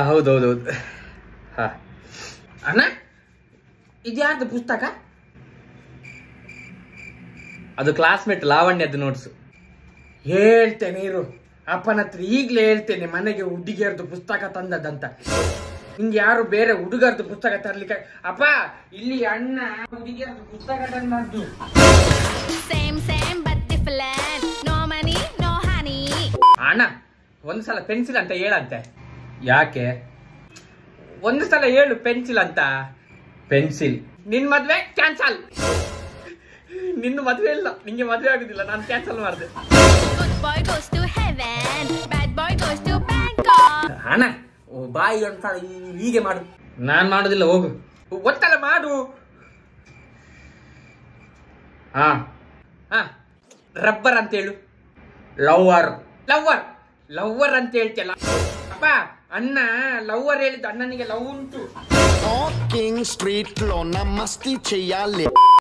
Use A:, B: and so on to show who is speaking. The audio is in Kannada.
A: ಹೌದೌದೌದು. ಹಾ ಅಣ್ಣ, ಇದ್ಯಾರ್ದು ಪುಸ್ತಕ? ಅದು ಕ್ಲಾಸ್ಮೇಟ್ ಲಾವಣ್ಯದ್ದು ನೋಟ್ಸು. ಹೇಳ್ತೇನೆ ಇರು, ಅಪ್ಪನ ಹತ್ರ ಈಗ್ಲೇ ಹೇಳ್ತೇನೆ ಮನೆಗೆ ಹುಡುಗಿಯರ್ದು ಪುಸ್ತಕ ತಂದದಂತ. ನಿಂಗೆ ಯಾರು ಬೇರೆ ಹುಡುಗರ್ದು ಪುಸ್ತಕ ತರ್ಲಿಕ್ಕೆ? ಅಪ್ಪ, ಇಲ್ಲಿ ಅಣ್ಣ ಹುಡುಗಿಯರ್ದು ಪುಸ್ತಕ ತಂದದ್ದು. ಅಣ್ಣ ಒಂದ್ಸಲ ಪೆನ್ಸಿಲ್ ಅಂತ ಹೇಳಂತೆ. ಯಾಕೆ? ಒಂದು ಸಲ ಹೇಳು ಪೆನ್ಸಿಲ್ ಅಂತ. ಪೆನ್ಸಿಲ್. ನಿನ್ ಮದ್ವೆ ಕ್ಯಾನ್ಸಲ್. ನಿನ್ನ ಮದ್ವೆ ಇಲ್ಲ, ನಿಂಗೆ ಮದ್ವೆ ಆಗುದಿಲ್ಲ, ನಾನು ಕ್ಯಾನ್ಸಲ್ ಮಾಡಿದೆ. ಅಣ್ಣ ಬಾಯಿ ಒಂದ್ಸಲ ಹೀಗೆ ಮಾಡು. ನಾನ್ ಮಾಡುದಿಲ್ಲ, ಹೋಗು. ಒತ್ತಲ್ಲ ಮಾಡು. ಹಾ ಹಾ ರಬ್ಬರ್ ಅಂತ ಹೇಳು. ಲವ್ವರ್ ಲವ್ವರ್ ಲವ್ವರ್ ಅಂತ ಹೇಳ್ತಿಯಲ್ಲ ಅಪ್ಪ. ಅಣ್ಣ ಲವ್ವರ್ ಹೇಳಿದ್ದು, ಅಣ್ಣನಿಗೆ ಲವ್ ಉಂಟು.
B: స్ట్రీట్ లో నా మస్తీ చెయ్యాలి.